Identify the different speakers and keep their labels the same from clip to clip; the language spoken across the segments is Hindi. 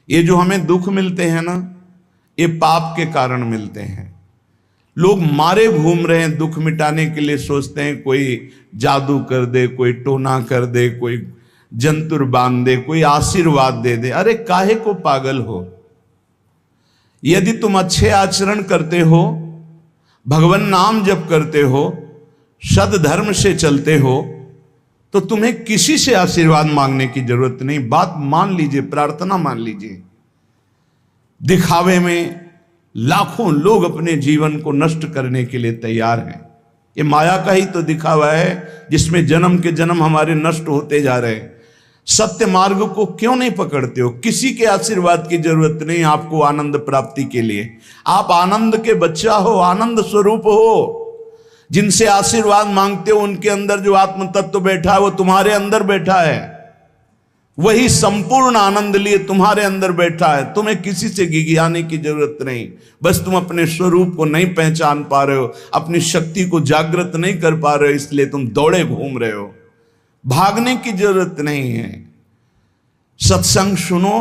Speaker 1: ये जो हमें दुख मिलते हैं ना, ये पाप के कारण मिलते हैं। लोग मारे घूम रहे हैं दुख मिटाने के लिए, सोचते हैं कोई जादू कर दे, कोई टोना कर दे, कोई जंतुर बांध दे, कोई आशीर्वाद दे दे। अरे काहे को पागल हो? यदि तुम अच्छे आचरण करते हो, भगवान नाम जप करते हो, सद धर्म से चलते हो, तो तुम्हें किसी से आशीर्वाद मांगने की जरूरत नहीं। बात मान लीजिए, प्रार्थना मान लीजिए। दिखावे में लाखों लोग अपने जीवन को नष्ट करने के लिए तैयार हैं। ये माया का ही तो दिखावा है जिसमें जन्म के जन्म हमारे नष्ट होते जा रहे हैं। सत्य मार्ग को क्यों नहीं पकड़ते हो? किसी के आशीर्वाद की जरूरत नहीं आपको आनंद प्राप्ति के लिए। आप आनंद के बच्चा हो, आनंद स्वरूप हो। जिनसे आशीर्वाद मांगते हो उनके अंदर जो आत्म तत्व बैठा है वो तुम्हारे अंदर बैठा है। वही संपूर्ण आनंद लिए तुम्हारे अंदर बैठा है। तुम्हें किसी से गिगियाने की जरूरत नहीं। बस तुम अपने स्वरूप को नहीं पहचान पा रहे हो, अपनी शक्ति को जागृत नहीं कर पा रहे हो, इसलिए तुम दौड़े घूम रहे हो। भागने की जरूरत नहीं है। सत्संग सुनो,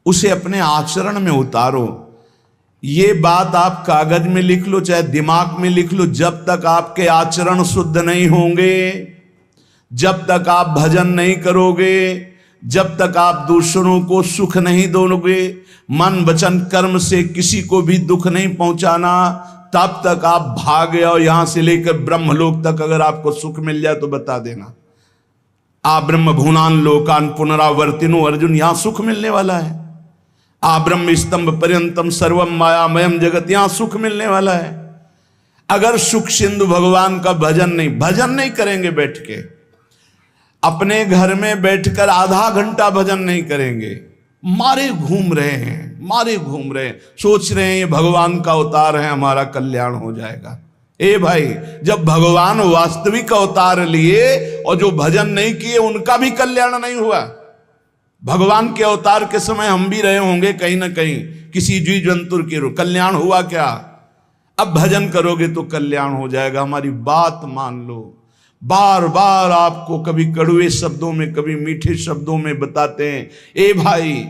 Speaker 1: उसे अपने आचरण में उतारो। ये बात आप कागज में लिख लो, चाहे दिमाग में लिख लो। जब तक आपके आचरण शुद्ध नहीं होंगे, जब तक आप भजन नहीं करोगे, जब तक आप दूसरों को सुख नहीं दोगे, मन वचन कर्म से किसी को भी दुख नहीं पहुंचाना, तब तक आप भागे। और यहां से लेकर ब्रह्मलोक तक अगर आपको सुख मिल जाए तो बता देना। आ ब्रह्म भुवनान लोकान पुनरावर्तिनो, अर्जुन यहां सुख मिलने वाला है। आ ब्रह्म स्तंभ पर्यंतम सर्वम मायामयम जगत, यहां सुख मिलने वाला है। अगर सुख सिंधु भगवान का भजन नहीं करेंगे, बैठ के अपने घर में बैठकर आधा घंटा भजन नहीं करेंगे, मारे घूम रहे हैं, सोच रहे हैं ये भगवान का अवतार है, हमारा कल्याण हो जाएगा। ए भाई, जब भगवान वास्तविक अवतार लिए और जो भजन नहीं किए उनका भी कल्याण नहीं हुआ। भगवान के अवतार के समय हम भी रहे होंगे कहीं ना कहीं, किसी जीव जंतु के कल्याण हुआ क्या? अब भजन करोगे तो कल्याण हो जाएगा। हमारी बात मान लो। बार बार आपको कभी कड़वे शब्दों में, कभी मीठे शब्दों में बताते हैं, ए भाई,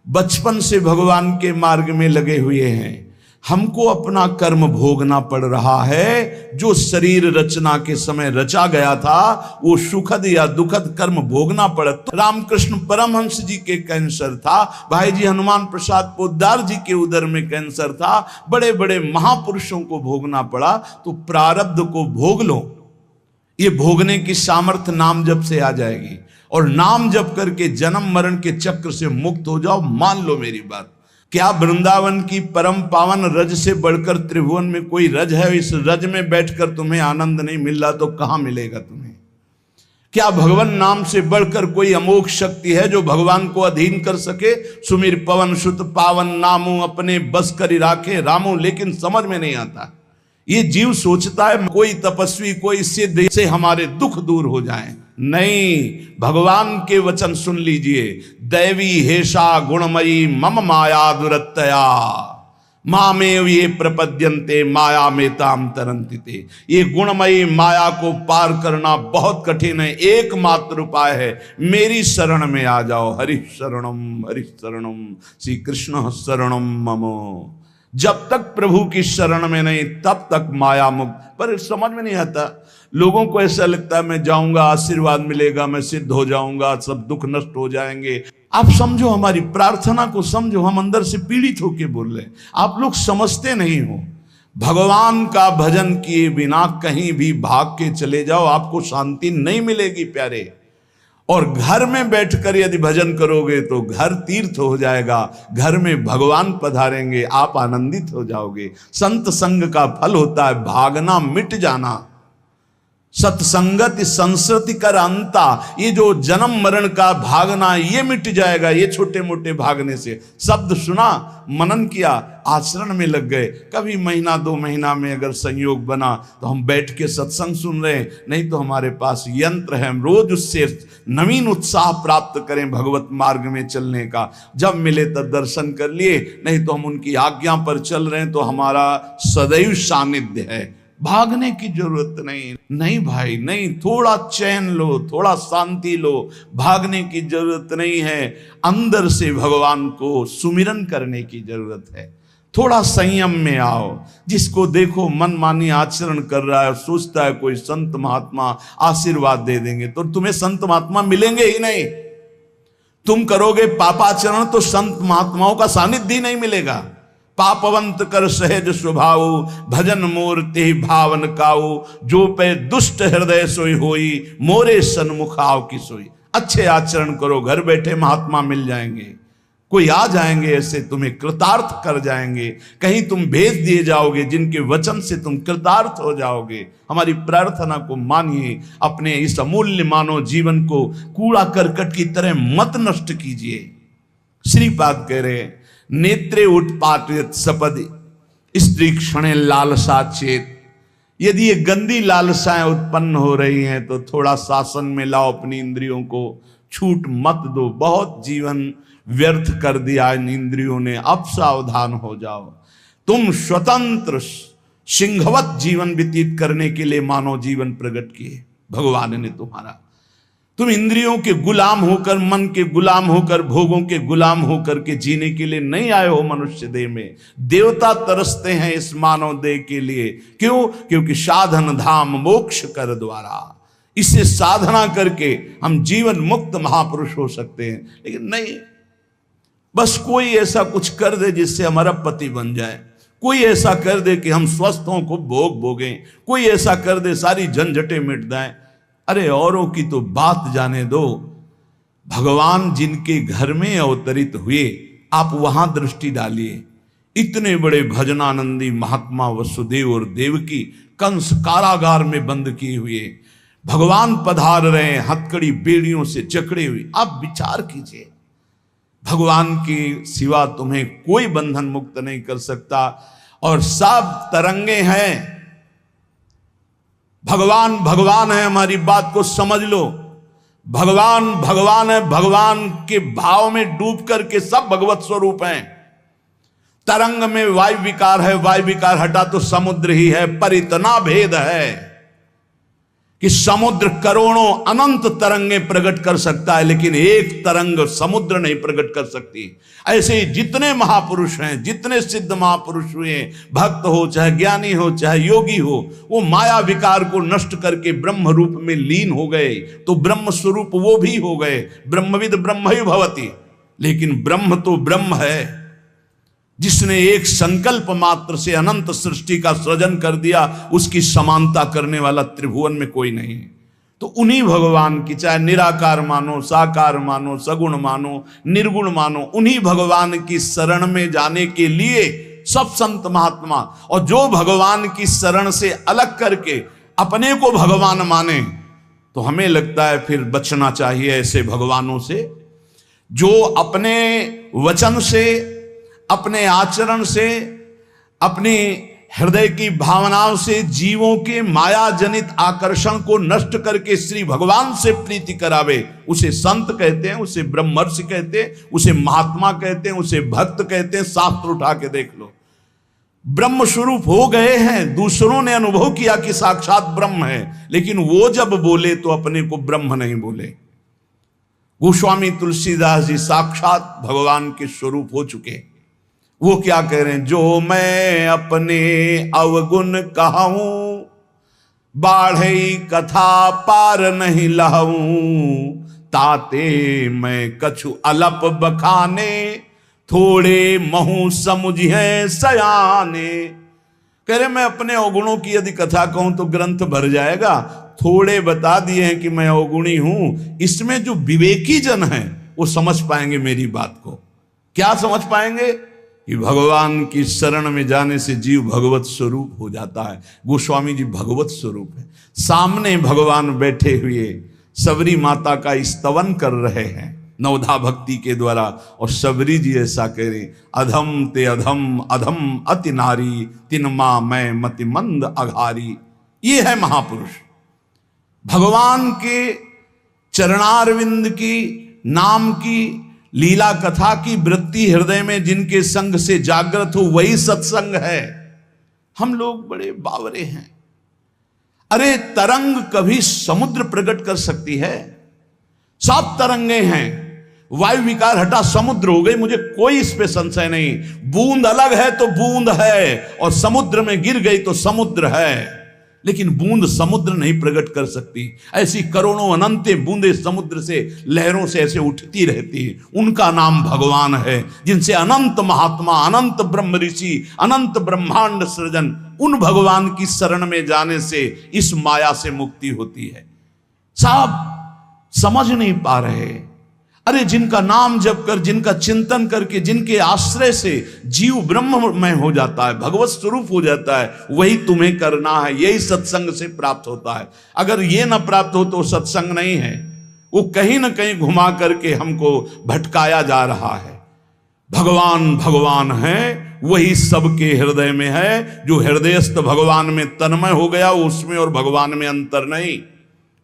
Speaker 1: बचपन से भगवान के मार्ग में लगे हुए हैं, हमको अपना कर्म भोगना पड़ रहा है। जो शरीर रचना के समय रचा गया था वो सुखद या दुखद कर्म भोगना पड़ा। रामकृष्ण परमहंस जी के कैंसर था, भाई जी हनुमान प्रसाद पोद्दार जी के उदर में कैंसर था, बड़े बड़े महापुरुषों को भोगना पड़ा। तो प्रारब्ध को भोग लो। ये भोगने की सामर्थ्य नाम जप से आ जाएगी, और नाम जप करके जन्म मरण के चक्र से मुक्त हो जाओ। मान लो मेरी बात। क्या वृंदावन की परम पावन रज से बढ़कर त्रिभुवन में कोई रज है? इस रज में बैठकर तुम्हें आनंद नहीं मिल रहा तो कहां मिलेगा तुम्हें? क्या भगवान नाम से बढ़कर कोई अमोघ शक्ति है जो भगवान को अधीन कर सके? सुमिर पवन सुत पावन नामू, अपने बस करी राखे रामू। लेकिन समझ में नहीं आता। ये जीव सोचता है कोई तपस्वी, कोई सिद्ध से हमारे दुख दूर हो जाएं। नहीं, भगवान के वचन सुन लीजिए। दैवी हेषा गुणमयी मम माया दुरत्तया, मामेव ये प्रपद्यन्ते माया मेताम तरन्ति ते। ये गुणमयी माया को पार करना बहुत कठिन है। एकमात्र उपाय है, मेरी शरण में आ जाओ। हरि शरणम श्री कृष्ण शरणम मम। जब तक प्रभु की शरण में नहीं तब तक माया मुक्त। पर समझ में नहीं आता। लोगों को ऐसा लगता है मैं जाऊंगा, आशीर्वाद मिलेगा, मैं सिद्ध हो जाऊंगा, सब दुख नष्ट हो जाएंगे। आप समझो, हमारी प्रार्थना को समझो। हम अंदर से पीड़ित होके बोल रहे हैं, आप लोग समझते नहीं हो। भगवान का भजन किए बिना कहीं भी भाग के चले जाओ, आपको शांति नहीं मिलेगी प्यारे। और घर में बैठकर यदि भजन करोगे तो घर तीर्थ हो जाएगा। घर में भगवान पधारेंगे, आप आनंदित हो जाओगे। संत संग का फल होता है भागना, मिट जाना। सत्संगति संस्कृति कर अंता। ये जो जन्म मरण का भागना, ये मिट जाएगा। ये छोटे मोटे भागने से, शब्द सुना, मनन किया, आचरण में लग गए। कभी महीना 2 महीना में अगर संयोग बना तो हम बैठ के सत्संग सुन रहे हैं, नहीं तो हमारे पास यंत्र है, हम रोज उससे नवीन उत्साह प्राप्त करें भगवत मार्ग में चलने का। जब मिले तब दर्शन कर लिए, नहीं तो हम उनकी आज्ञा पर चल रहे हैं तो हमारा सदैव सानिध्य है। भागने की जरूरत नहीं। नहीं भाई नहीं, थोड़ा चैन लो, थोड़ा शांति लो, भागने की जरूरत नहीं है। अंदर से भगवान को सुमिरन करने की जरूरत है। थोड़ा संयम में आओ। जिसको देखो मनमानी आचरण कर रहा है, सोचता है कोई संत महात्मा आशीर्वाद दे देंगे, तो तुम्हें संत महात्मा मिलेंगे ही नहीं। तुम करोगे पापाचरण तो संत महात्माओं का सानिध्य ही नहीं मिलेगा। पापवंत कर सहज स्वभाव, भजन मूर्ति भावन काऊ, जो पे दुष्ट हृदय सोई होई, मोरे सन्मुख आओ की सोई। अच्छे आचरण करो, घर बैठे महात्मा मिल जाएंगे, कोई आ जाएंगे ऐसे, तुम्हें कृतार्थ कर जाएंगे। कहीं तुम भेज दिए जाओगे जिनके वचन से तुम कृतार्थ हो जाओगे। हमारी प्रार्थना को मानिए, अपने इस अमूल्य मानव जीवन को कूड़ा करकट की तरह मत नष्ट कीजिए। श्रीपाद कह रहे, नेत्रे उत्पाटित सपदि स्त्री क्षणे लालसा चेत। यदि ये गंदी लालसाएं उत्पन्न हो रही हैं तो थोड़ा शासन में लाओ अपनी इंद्रियों को, छूट मत दो। बहुत जीवन व्यर्थ कर दिया इन इंद्रियों ने, अब सावधान हो जाओ। तुम स्वतंत्र सिंहवत जीवन व्यतीत करने के लिए मानव जीवन प्रकट किए भगवान ने तुम्हारा। तुम इंद्रियों के गुलाम होकर, मन के गुलाम होकर, भोगों के गुलाम होकर के जीने के लिए नहीं आए हो मनुष्य देह में। देवता तरसते हैं इस मानव देह के लिए। क्यों? क्योंकि साधन धाम मोक्ष कर द्वारा, इसे साधना करके हम जीवन मुक्त महापुरुष हो सकते हैं। लेकिन नहीं, बस कोई ऐसा कुछ कर दे जिससे हमारा पति बन जाए, कोई ऐसा कर दे कि हम स्वस्थों को भोग भोगें, कोई ऐसा कर दे सारी झंझटें मिट जाएं। अरे औरों की तो बात जाने दो, भगवान जिनके घर में अवतरित हुए आप वहां दृष्टि डालिए। इतने बड़े भजनानंदी महात्मा वसुदेव और देवकी कंस कारागार में बंद किए हुए भगवान पधार रहे हैं, हथकड़ी बेड़ियों से जकड़े हुए। आप विचार कीजिए, भगवान के सिवा तुम्हें कोई बंधन मुक्त नहीं कर सकता। और सब तरंगे हैं, भगवान भगवान है, हमारी बात को समझ लो। भगवान भगवान है, भगवान के भाव में डूब करके सब भगवत स्वरूप हैं। तरंग में वायु विकार है, वायु विकार हटा तो समुद्र ही है। पर इतना भेद है कि समुद्र करोड़ों अनंत तरंगे प्रकट कर सकता है, लेकिन एक तरंग समुद्र नहीं प्रकट कर सकती। ऐसे ही जितने महापुरुष हैं, जितने सिद्ध महापुरुष हुए, भक्त हो चाहे ज्ञानी हो चाहे योगी हो, वो माया विकार को नष्ट करके ब्रह्म रूप में लीन हो गए, तो ब्रह्म स्वरूप वो भी हो गए। ब्रह्मविद ब्रह्म ही भवति। लेकिन ब्रह्म तो ब्रह्म है, जिसने एक संकल्प मात्र से अनंत सृष्टि का सृजन कर दिया, उसकी समानता करने वाला त्रिभुवन में कोई नहीं है। तो उन्हीं भगवान की, चाहे निराकार मानो, साकार मानो, सगुण मानो, निर्गुण मानो, उन्हीं भगवान की शरण में जाने के लिए सब संत महात्मा, और जो भगवान की शरण से अलग करके अपने को भगवान माने, तो हमें लगता है फिर बचना चाहिए ऐसे भगवानों से, जो अपने वचन से, अपने आचरण से, अपनी हृदय की भावनाओं से जीवों के माया जनित आकर्षण को नष्ट करके श्री भगवान से प्रीति करावे। उसे संत कहते हैं, उसे ब्रह्मर्षि कहते हैं, उसे महात्मा कहते हैं, उसे भक्त कहते हैं। शास्त्र उठा के देख लो, ब्रह्म स्वरूप हो गए हैं। दूसरों ने अनुभव किया कि साक्षात ब्रह्म है, लेकिन वो जब बोले तो अपने को ब्रह्म नहीं बोले। गोस्वामी तुलसीदास जी साक्षात भगवान के स्वरूप हो चुके। वो क्या कह रहे हैं? जो मैं अपने अवगुण कहूं, बाढ़ई कथा पार नहीं लहूं, ताते मैं कछु अलप बखाने, थोड़े महू समुझे सयाने। कह रहे मैं अपने अवगुणों की यदि कथा कहूं तो ग्रंथ भर जाएगा। थोड़े बता दिए हैं कि मैं अवगुणी हूं, इसमें जो विवेकी जन हैं वो समझ पाएंगे मेरी बात को। क्या समझ पाएंगे? कि भगवान की शरण में जाने से जीव भगवत स्वरूप हो जाता है। गोस्वामी जी भगवत स्वरूप है, सामने भगवान बैठे हुए सबरी माता का स्तवन कर रहे हैं नवधा भक्ति के द्वारा। और सबरी जी ऐसा कह रहे, अधम ते अधम अधम अति नारी, तिन मां मैं मति मंद अघारी। ये है महापुरुष। भगवान के चरणारविंद की, नाम की, लीला कथा की वृत्ति हृदय में जिनके संग से जागृत हो, वही सत्संग है। हम लोग बड़े बावरे हैं, अरे तरंग कभी समुद्र प्रकट कर सकती है? सब तरंगे हैं, वायु विकार हटा समुद्र हो गई, मुझे कोई इस पे संशय नहीं। बूंद अलग है तो बूंद है, और समुद्र में गिर गई तो समुद्र है, लेकिन बूंद समुद्र नहीं प्रकट कर सकती। ऐसी करोड़ों अनंत बूंदे समुद्र से लहरों से ऐसे उठती रहती है, उनका नाम भगवान है, जिनसे अनंत महात्मा, अनंत ब्रह्म ऋषि, अनंत ब्रह्मांड सृजन, उन भगवान की शरण में जाने से इस माया से मुक्ति होती है। साहब समझ नहीं पा रहे। अरे जिनका नाम जप कर, जिनका चिंतन करके, जिनके आश्रय से जीव ब्रह्ममय हो जाता है, भगवत स्वरूप हो जाता है, वही तुम्हें करना है। यही सत्संग से प्राप्त होता है। अगर ये ना प्राप्त हो तो सत्संग नहीं है, वो कहीं ना कहीं घुमा करके हमको भटकाया जा रहा है। भगवान भगवान है, वही सबके हृदय में है। जो हृदयस्थ भगवान में तन्मय हो गया, उसमें और भगवान में अंतर नहीं,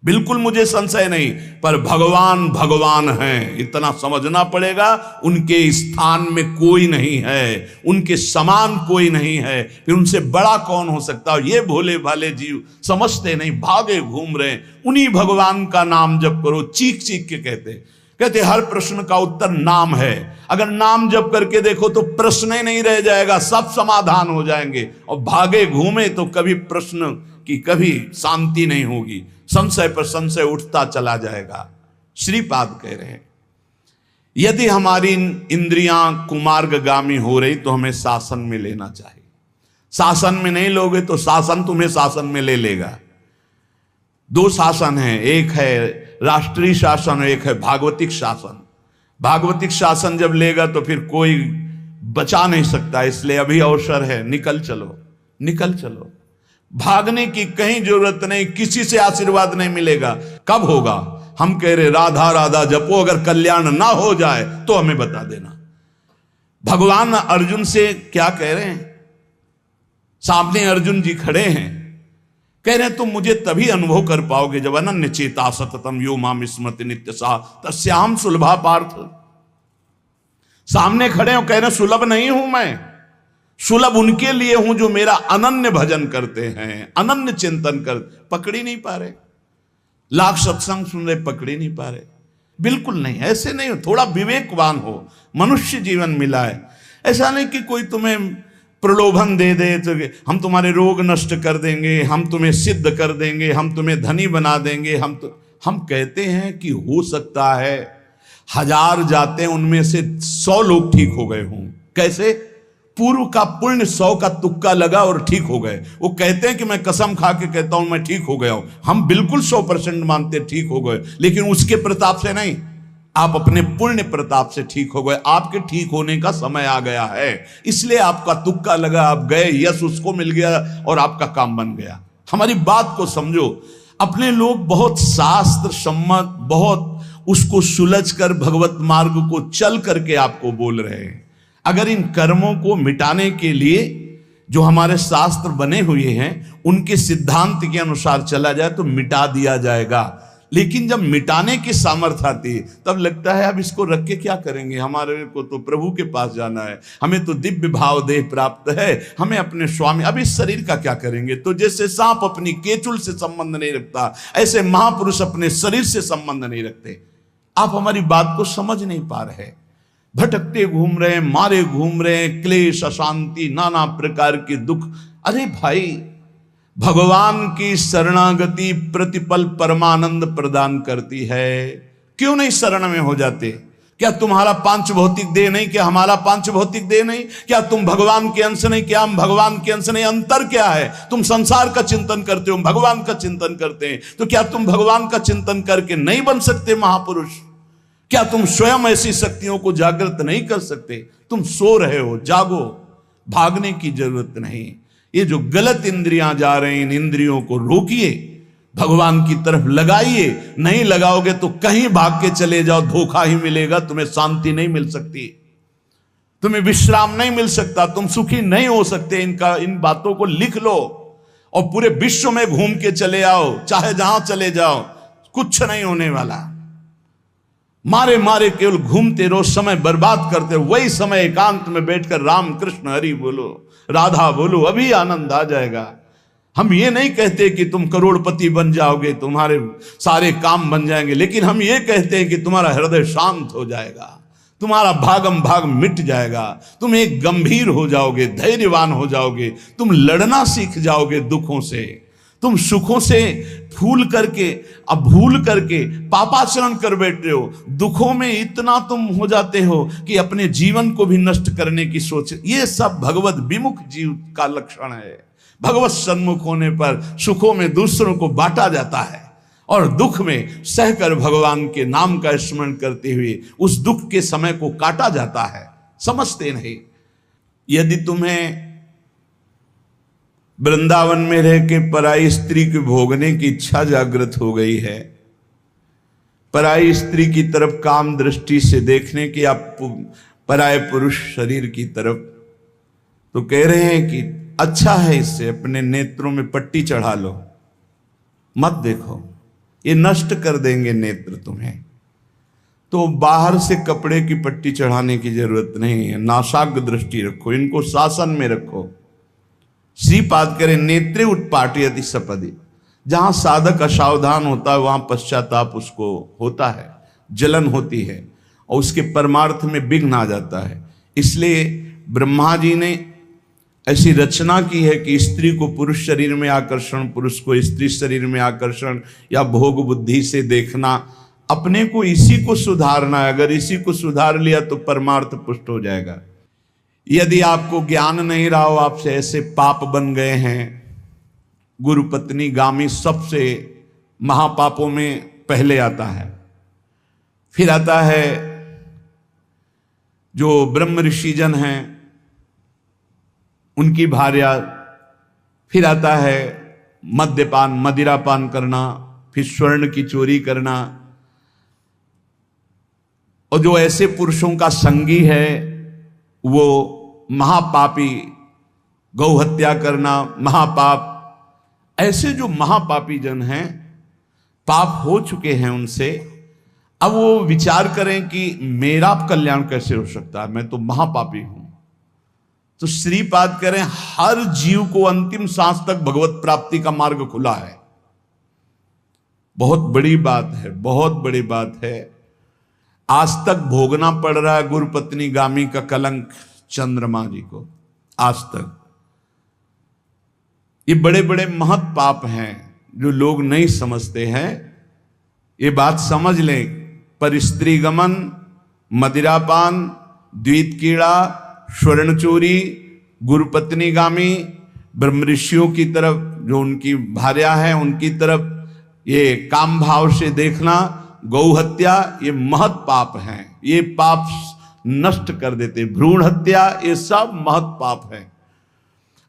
Speaker 1: बिल्कुल मुझे संशय नहीं। पर भगवान भगवान हैं, इतना समझना पड़ेगा। उनके स्थान में कोई नहीं है, उनके समान कोई नहीं है, फिर उनसे बड़ा कौन हो सकता है? ये भोले भाले जीव समझते नहीं, भागे घूम रहे। उन्हीं भगवान का नाम जप करो, चीख चीख के कहते हर प्रश्न का उत्तर नाम है। अगर नाम जप करके देखो तो प्रश्न ही नहीं रह जाएगा, सब समाधान हो जाएंगे। और भागे घूमे तो कभी प्रश्न की कभी शांति नहीं होगी, संशय पर संशय उठता चला जाएगा। श्रीपाद कह रहे हैं, यदि हमारी इंद्रियां कुमार्गगामी हो रही तो हमें शासन में लेना चाहिए। शासन में नहीं लोगे तो शासन तुम्हें शासन में ले लेगा। दो शासन है, एक है राष्ट्रीय शासन, एक है भागवतिक शासन। भागवतिक शासन जब लेगा तो फिर कोई बचा नहीं सकता, इसलिए अभी अवसर है, निकल चलो, निकल चलो। भागने की कहीं जरूरत नहीं, किसी से आशीर्वाद नहीं मिलेगा। कब होगा? हम कह रहे राधा राधा जपो, अगर कल्याण ना हो जाए तो हमें बता देना। भगवान अर्जुन से क्या कह रहे हैं? सामने अर्जुन जी खड़े हैं, कह रहे हैं तुम मुझे तभी अनुभव कर पाओगे जब अनन्य चेता सततम यो माम स्मृति नित्य सा तस्याम सुलभा पार्थ। सामने खड़े हो, कह रहे सुलभ नहीं हूं मैं, सुलभ उनके लिए हूं जो मेरा अनन्य भजन करते हैं, अनन्य चिंतन कर। पकड़ ही नहीं पा रहे, लाख सत्संग सुन रहे, पकड़ ही नहीं पा रहे। बिल्कुल नहीं, ऐसे नहीं हो। थोड़ा विवेकवान हो, मनुष्य जीवन मिला है। ऐसा नहीं कि कोई तुम्हें प्रलोभन दे दे तो हम तुम्हारे रोग नष्ट कर देंगे, हम तुम्हें सिद्ध कर देंगे, हम तुम्हें धनी बना देंगे। हम कहते हैं कि हो सकता है 1000 जाते हैं, उनमें से 100 लोग ठीक हो गए हों। कैसे? पूर्व का पुण्य 100 का तुक्का लगा और ठीक हो गए। वो कहते हैं कि मैं कसम खा के कहता हूं मैं ठीक हो गया हूं। हम बिल्कुल 100% मानते ठीक हो गए, लेकिन उसके प्रताप से नहीं, आप अपने पुण्य प्रताप से ठीक हो गए। आपके ठीक होने का समय आ गया है, इसलिए आपका तुक्का लगा, आप गए, यश उसको मिल गया और आपका काम बन गया। हमारी बात को समझो। अपने लोग बहुत शास्त्र सम्मत, बहुत उसको सुलझ कर भगवत मार्ग को चल करके आपको बोल रहे हैं। अगर इन कर्मों को मिटाने के लिए जो हमारे शास्त्र बने हुए हैं उनके सिद्धांत के अनुसार चला जाए तो मिटा दिया जाएगा। लेकिन जब मिटाने की सामर्थ्य आती है तब लगता है अब इसको रख के क्या करेंगे, हमारे को तो प्रभु के पास जाना है, हमें तो दिव्य भाव देह प्राप्त है, हमें अपने स्वामी, अब इस शरीर का क्या करेंगे। तो जैसे सांप अपनी केचुल से संबंध नहीं रखता, ऐसे महापुरुष अपने शरीर से संबंध नहीं रखते। आप हमारी बात को समझ नहीं पा रहे, भटकते घूम रहे हैं, मारे घूम रहे हैं, क्लेश, अशांति, नाना प्रकार के दुख। अरे भाई, भगवान की शरणागति प्रतिपल परमानंद प्रदान करती है, क्यों नहीं शरण में हो जाते? क्या तुम्हारा पांच भौतिक देह नहीं? क्या हमारा पांच भौतिक देह नहीं? क्या तुम भगवान के अंश नहीं? क्या हम भगवान के अंश नहीं? अंतर क्या है? तुम संसार का चिंतन करते हो, भगवान का चिंतन करते हैं, तो क्या तुम भगवान का चिंतन करके नहीं बन सकते महापुरुष? क्या तुम स्वयं ऐसी शक्तियों को जागृत नहीं कर सकते? तुम सो रहे हो, जागो, भागने की जरूरत नहीं। ये जो गलत इंद्रियां जा रही, इन इंद्रियों को रोकिए, भगवान की तरफ लगाइए। नहीं लगाओगे तो कहीं भाग के चले जाओ, धोखा ही मिलेगा, तुम्हें शांति नहीं मिल सकती, तुम्हें विश्राम नहीं मिल सकता, तुम सुखी नहीं हो सकते। इन बातों को लिख लो और पूरे विश्व में घूम के चले आओ, चाहे जहां चले जाओ, कुछ नहीं होने वाला। मारे मारे केवल घूमते रहो, समय बर्बाद करते रहो। वही समय एकांत में बैठकर राम कृष्ण हरि बोलो, राधा बोलो, अभी आनंद आ जाएगा। हम ये नहीं कहते कि तुम करोड़पति बन जाओगे, तुम्हारे सारे काम बन जाएंगे, लेकिन हम ये कहते हैं कि तुम्हारा हृदय शांत हो जाएगा, तुम्हारा भागम भाग मिट जाएगा, तुम एक गंभीर हो जाओगे, धैर्यवान हो जाओगे, तुम लड़ना सीख जाओगे दुखों से, तुम सुखों से भूल करके पापाचरण कर बैठ रहे हो, दुखों में इतना तुम हो जाते हो कि अपने जीवन को भी नष्ट करने की सोच। ये सब भगवत विमुख जीव का लक्षण है। भगवत सन्मुख होने पर सुखों में दूसरों को बांटा जाता है और दुख में सहकर भगवान के नाम का स्मरण करते हुए उस दुख के समय को काटा जाता है। समझते नहीं। यदि तुम्हें वृंदावन में रह के पराई स्त्री के भोगने की इच्छा जागृत हो गई है, पराई स्त्री की तरफ काम दृष्टि से देखने की, आप पराये पुरुष शरीर की तरफ, तो कह रहे हैं कि अच्छा है, इससे अपने नेत्रों में पट्टी चढ़ा लो, मत देखो, ये नष्ट कर देंगे नेत्र तुम्हें। तो बाहर से कपड़े की पट्टी चढ़ाने की जरूरत नहीं है, नासाग्र दृष्टि रखो, इनको शासन में रखो। श्रीपाद करें नेत्रे उत्पाटयति सपदि, जहां साधक असावधान होता है वहां पश्चाताप उसको होता है, जलन होती है और उसके परमार्थ में विघ्न आ जाता है। इसलिए ब्रह्मा जी ने ऐसी रचना की है कि स्त्री को पुरुष शरीर में आकर्षण, पुरुष को स्त्री शरीर में आकर्षण या भोग बुद्धि से देखना, अपने को इसी को सुधारना है। अगर इसी को सुधार लिया तो परमार्थ पुष्ट हो जाएगा। यदि आपको ज्ञान नहीं रहा हो, आपसे ऐसे पाप बन गए हैं, गुरु पत्नी गामी सबसे महापापों में पहले आता है, फिर आता है जो ब्रह्म ऋषिजन हैं उनकी भार्या, फिर आता है मद्यपान, मदिरापान करना, फिर स्वर्ण की चोरी करना, और जो ऐसे पुरुषों का संगी है वो महापापी, गौ हत्या करना महापाप। ऐसे जो महापापी जन हैं, पाप हो चुके हैं उनसे, अब वो विचार करें कि मेरा कल्याण कैसे हो सकता है, मैं तो महापापी हूं। तो श्रीपाद करें हर जीव को अंतिम सांस तक भगवत प्राप्ति का मार्ग खुला है। बहुत बड़ी बात है, बहुत बड़ी बात है। आज तक भोगना पड़ रहा है गुरु पत्नी गामी का कलंक चंद्रमा जी को, आज तक। ये बड़े बड़े महत पाप हैं जो लोग नहीं समझते हैं। ये बात समझ लें, पर स्त्री गमन, मदिरापान, द्वित कीड़ा, स्वर्ण चोरी, गुरु पत्नी गामी, ब्रह्म ऋषियों की तरफ जो उनकी भार्या है उनकी तरफ ये काम भाव से देखना, गौ हत्या, ये महत पाप हैं। ये पाप नष्ट कर देते। भ्रूण हत्या, ये सब महत पाप है।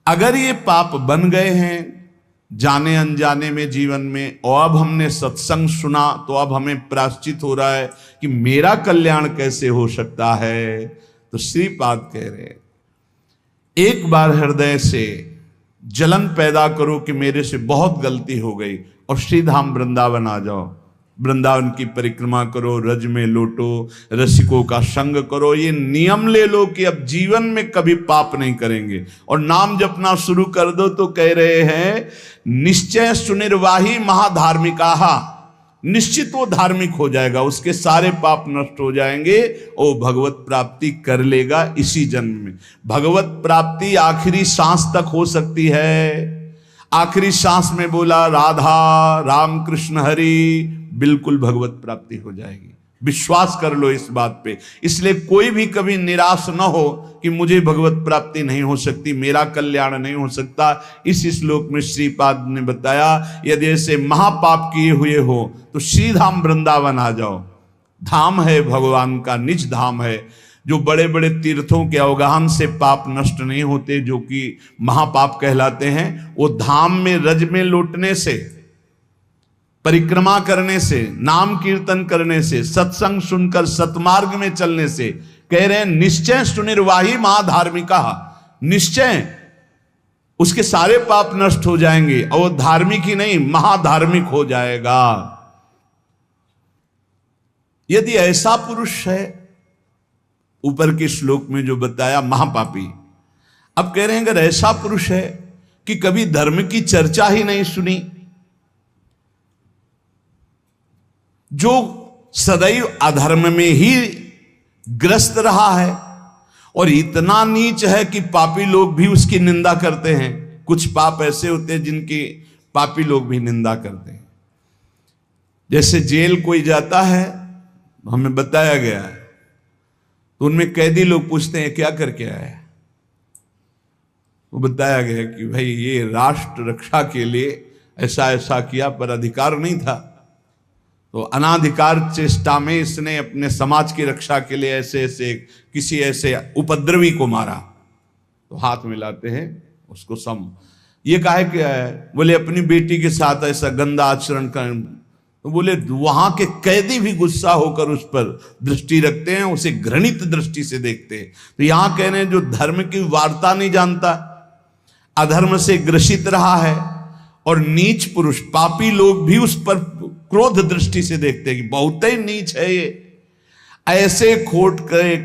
Speaker 1: अगर ये पाप बन गए हैं जाने अनजाने में जीवन में, और अब हमने सत्संग सुना तो अब हमें प्रायश्चित हो रहा है कि मेरा कल्याण कैसे हो सकता है, तो श्रीपाद कह रहे हैं एक बार हृदय से जलन पैदा करो कि मेरे से बहुत गलती हो गई, और श्रीधाम वृंदावन आ जाओ। वृंदावन की परिक्रमा करो, रज में लोटो, रसिकों का संग करो। ये नियम ले लो कि अब जीवन में कभी पाप नहीं करेंगे, और नाम जपना शुरू कर दो। तो कह रहे हैं निश्चय सुनिर्वाही महाधार्मिकाहा, निश्चित वो धार्मिक हो जाएगा, उसके सारे पाप नष्ट हो जाएंगे और भगवत प्राप्ति कर लेगा इसी जन्म में। भगवत प्राप्ति आखिरी सांस तक हो सकती है। आखिरी सांस में बोला राधा राम कृष्ण हरि, बिल्कुल भगवत प्राप्ति हो जाएगी। विश्वास कर लो इस बात पे। इसलिए कोई भी कभी निराश न हो कि मुझे भगवत प्राप्ति नहीं हो सकती, मेरा कल्याण नहीं हो सकता। इस श्लोक में श्रीपाद ने बताया यदि ऐसे महापाप किए हुए हो तो श्रीधाम वृंदावन आ जाओ। धाम है भगवान का, निज धाम है। जो बड़े बड़े तीर्थों के अवगाहन से पाप नष्ट नहीं होते, जो कि महापाप कहलाते हैं, वो धाम में रज में लौटने से, परिक्रमा करने से, नाम कीर्तन करने से, सत्संग सुनकर सतमार्ग में चलने से। कह रहे हैं निश्चय सुनिर्वाही महाधार्मिका, निश्चय उसके सारे पाप नष्ट हो जाएंगे और वो धार्मिक ही नहीं महाधार्मिक हो जाएगा। यदि ऐसा पुरुष है, ऊपर के श्लोक में जो बताया महापापी, अब कह रहे हैं अगर ऐसा पुरुष है कि कभी धर्म की चर्चा ही नहीं सुनी। जो सदैव अधर्म में ही ग्रस्त रहा है और इतना नीच है कि पापी लोग भी उसकी निंदा करते हैं। कुछ पाप ऐसे होते हैं जिनकी पापी लोग भी निंदा करते हैं। जैसे जेल कोई जाता है, हमें बताया गया है, तो उनमें कैदी लोग पूछते हैं क्या करके आया है। वो बताया गया कि भाई ये राष्ट्र रक्षा के लिए ऐसा ऐसा किया, पर अधिकार नहीं था, तो अनाधिकार चेष्टा में इसने अपने समाज की रक्षा के लिए ऐसे ऐसे किसी ऐसे उपद्रवी को मारा। तो हाथ मिलाते हैं उसको सम। ये काहे क्या है? बोले अपनी बेटी के साथ ऐसा गंदा आचरण कर। तो बोले वहां के कैदी भी गुस्सा होकर उस पर दृष्टि रखते हैं, उसे घृणित दृष्टि से देखते हैं। तो यहां कह रहे हैं जो धर्म की वार्ता नहीं जानता, अधर्म से ग्रसित रहा है, और नीच पुरुष पापी लोग भी उस पर क्रोध दृष्टि से देखते हैं कि बहुत ही नीच है ये। ऐसे खोट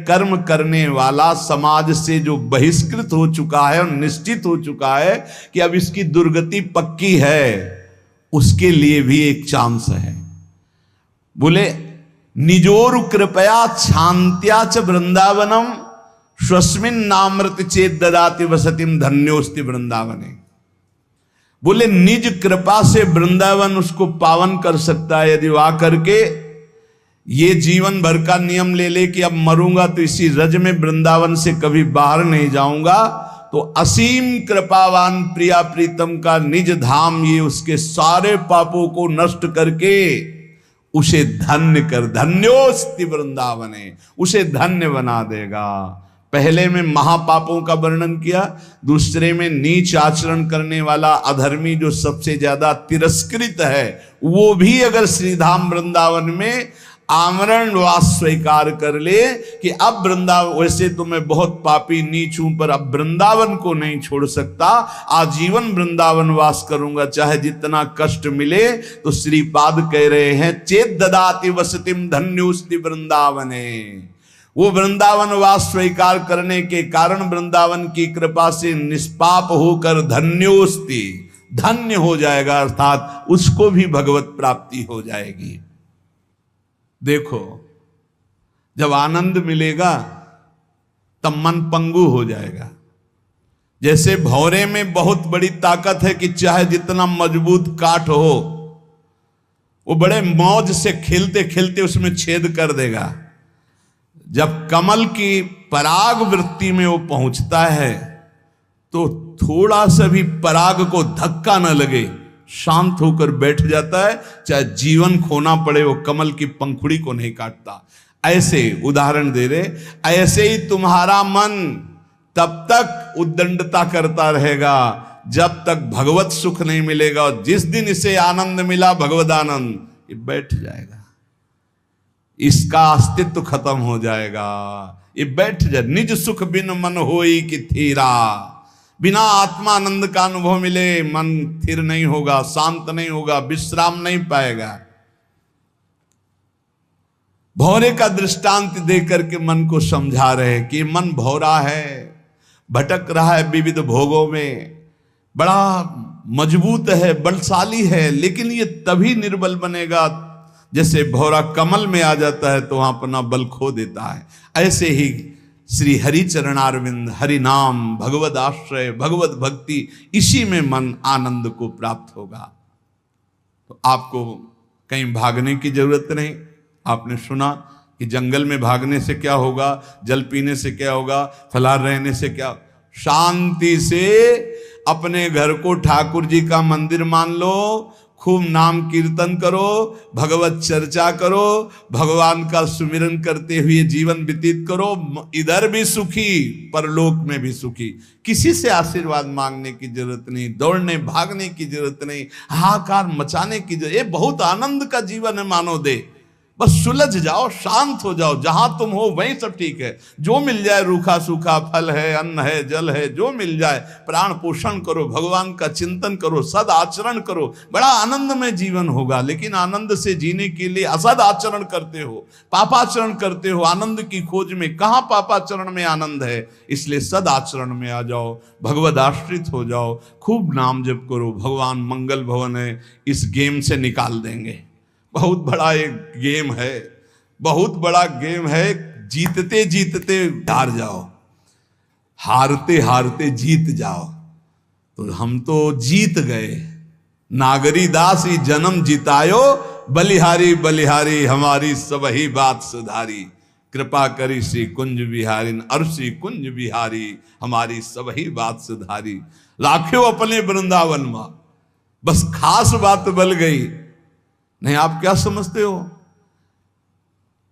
Speaker 1: कर्म करने वाला समाज से जो बहिष्कृत हो चुका है और निश्चित हो चुका है कि अब इसकी दुर्गति पक्की है, उसके लिए भी एक चांस है। बोले निजोरु कृपया शांत्या च वृंदावनम स्वस्मिन नामृत चेत ददाति वसतिम धन्योस्ति वृंदावने। बोले निज कृपा से वृंदावन उसको पावन कर सकता है यदि वह करके ये जीवन भर का नियम ले ले कि अब मरूंगा तो इसी रज में वृंदावन से कभी बाहर नहीं जाऊंगा, तो असीम कृपावान प्रिया प्रीतम का निज धाम ये उसके सारे पापों को नष्ट करके उसे धन्य कर, धन्योस्ति वृंदावने, उसे धन्य बना देगा। पहले में महापापों का वर्णन किया, दूसरे में नीच आचरण करने वाला अधर्मी जो सबसे ज्यादा तिरस्कृत है, वो भी अगर श्रीधाम वृंदावन में आमरण वास स्वीकार कर ले कि अब वृंदावन, वैसे तो मैं बहुत पापी नीच हूं पर अब वृंदावन को नहीं छोड़ सकता, आजीवन वृंदावन वास करूंगा चाहे जितना कष्ट मिले, तो श्रीपाद कह रहे हैं चेत ददाति वसतिम धन्योस्ति वृंदावने। वो वृंदावन वास स्वीकार करने के कारण वृंदावन की कृपा से निष्पाप होकर धन्योस्ति, धन्य हो जाएगा, अर्थात उसको भी भगवत प्राप्ति हो जाएगी। देखो जब आनंद मिलेगा तब मन पंगु हो जाएगा। जैसे भौरे में बहुत बड़ी ताकत है कि चाहे जितना मजबूत काठ हो वो बड़े मौज से खेलते खेलते उसमें छेद कर देगा। जब कमल की पराग वृत्ति में वो पहुंचता है तो थोड़ा सा भी पराग को धक्का न लगे, शांत होकर बैठ जाता है, चाहे जीवन खोना पड़े वो कमल की पंखुड़ी को नहीं काटता। ऐसे उदाहरण दे रहे, ऐसे ही तुम्हारा मन तब तक उद्दंडता करता रहेगा जब तक भगवत सुख नहीं मिलेगा, और जिस दिन इसे आनंद मिला भगवद आनंद, ये बैठ जाएगा, इसका अस्तित्व खत्म हो जाएगा, ये बैठ जाए। निज सुख बिन मन होई कि थीरा, बिना आत्मानंद का अनुभव मिले मन स्थिर नहीं होगा, शांत नहीं होगा, विश्राम नहीं पाएगा। भौरे का दृष्टांत देकर के मन को समझा रहे कि मन भौरा है, भटक रहा है विविध भोगों में, बड़ा मजबूत है, बलशाली है, लेकिन ये तभी निर्बल बनेगा जैसे भौरा कमल में आ जाता है तो वहां अपना बल खो देता है। ऐसे ही श्री हरि चरणारविंद, हरि नाम, भगवद आश्रय, भगवत भक्ति, इसी में मन आनंद को प्राप्त होगा। तो आपको कहीं भागने की जरूरत नहीं। आपने सुना कि जंगल में भागने से क्या होगा, जल पीने से क्या होगा, फलाहार रहने से क्या, शांति से अपने घर को ठाकुर जी का मंदिर मान लो, खूब नाम कीर्तन करो, भगवत चर्चा करो, भगवान का सुमिरन करते हुए जीवन व्यतीत करो, इधर भी सुखी परलोक में भी सुखी। किसी से आशीर्वाद मांगने की जरूरत नहीं, दौड़ने भागने की जरूरत नहीं, हाहाकार मचाने की जरूरत। ये बहुत आनंद का जीवन है मानो दे। बस सुलझ जाओ, शांत हो जाओ, जहां तुम हो वहीं सब ठीक है। जो मिल जाए, रूखा सूखा फल है, अन्न है, जल है, जो मिल जाए, प्राण पोषण करो, भगवान का चिंतन करो, सद आचरण करो, बड़ा आनंद में जीवन होगा। लेकिन आनंद से जीने के लिए असद आचरण करते हो, पापाचरण करते हो, आनंद की खोज में। कहाँ पापाचरण में आनंद है? इसलिए सद आचरण में आ जाओ, भगवद आश्रित हो जाओ, खूब नाम जप करो। भगवान मंगल भवन है, इस गेम से निकाल देंगे। बहुत बड़ा एक गेम है, बहुत बड़ा गेम है। जीतते जीतते हार जाओ, हारते हारते जीत जाओ। तो हम तो जीत गए। नागरी दास ही जन्म जितायो, बलिहारी बलिहारी हमारी सबही बात सुधारी। कृपा करी श्री कुंज बिहारी, अरसी कुंज बिहारी हमारी सबही बात सुधारी। लाखों अपने वृंदावन में, बस खास बात बल गई। नहीं, आप क्या समझते हो?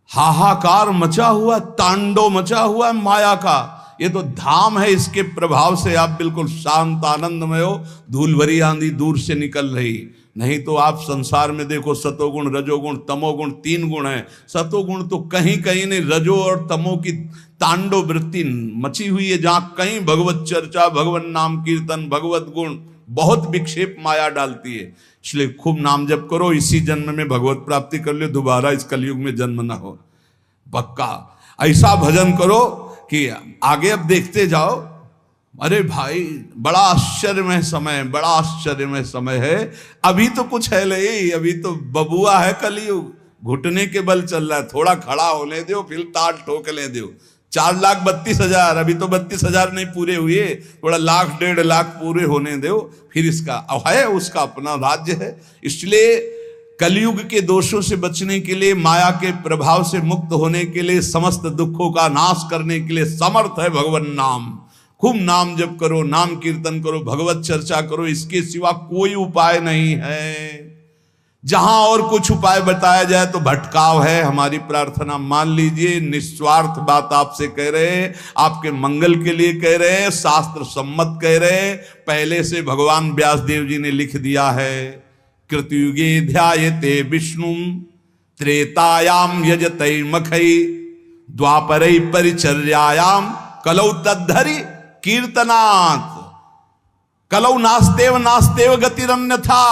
Speaker 1: हाहाकार मचा हुआ, तांडव मचा हुआ माया का। ये तो धाम है, इसके प्रभाव से आप बिल्कुल शांत आनंदमय हो। धूल भरी आंधी दूर से निकल रही। नहीं तो आप संसार में देखो, सतोगुण रजोगुण तमोगुण 3 गुण है। सतोगुण तो कहीं कहीं नहीं, रजो और तमो की तांडव वृत्ति मची हुई है। जहां कहीं भगवत चर्चा, भगवान नाम कीर्तन, भगवत गुण, बहुत विक्षेप माया डालती है। इसलिए खूब नाम जप करो, इसी जन्म में भगवत प्राप्ति कर लो, दोबारा इस कलयुग में जन्म ना हो। पक्का ऐसा भजन करो कि आगे अब देखते जाओ। अरे भाई, बड़ा आश्चर्यमय समय, बड़ा आश्चर्यमय समय है। अभी तो कुछ है नहीं, अभी तो बबुआ है कलयुग, घुटने के बल चल रहा है। थोड़ा खड़ा होने दो, फिर ताल ठोकने दो। 4,32,000, अभी तो 32,000 नहीं पूरे हुए, थोड़ा लाख 1.5 लाख पूरे होने दो, फिर इसका है, उसका अपना राज्य है। इसलिए कलयुग के दोषों से बचने के लिए, माया के प्रभाव से मुक्त होने के लिए, समस्त दुखों का नाश करने के लिए समर्थ है भगवान नाम। खूब नाम जप करो, नाम कीर्तन करो, भगवत चर्चा करो, इसके सिवा कोई उपाय नहीं है। जहां और कुछ उपाय बताया जाए तो भटकाव है। हमारी प्रार्थना मान लीजिए, निस्वार्थ बात आपसे कह रहे हैं, आपके मंगल के लिए कह रहे हैं, शास्त्र सम्मत कह रहे हैं। पहले से भगवान व्यासदेव जी ने लिख दिया है, कृतयुगे ध्यायते विष्णु त्रेतायाम यजते मखई द्वापरै परिचर्यायाम कलौ तद्धरि कीर्तनात्। कलौ नास्तेव नास्तेव गतिरन्यथा।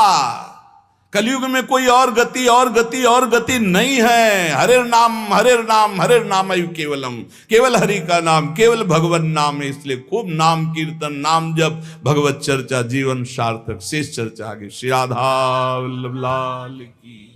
Speaker 1: कलयुग में कोई और गति और गति और गति नहीं है। हरे नाम हरे नाम हरे नाम केवलम, केवल हरि का नाम, केवल भगवान नाम है। इसलिए खूब नाम कीर्तन, नाम जप, भगवत चर्चा, जीवन सार्थक। शेष चर्चा आगे। श्री राधा वल्लभ लाल की।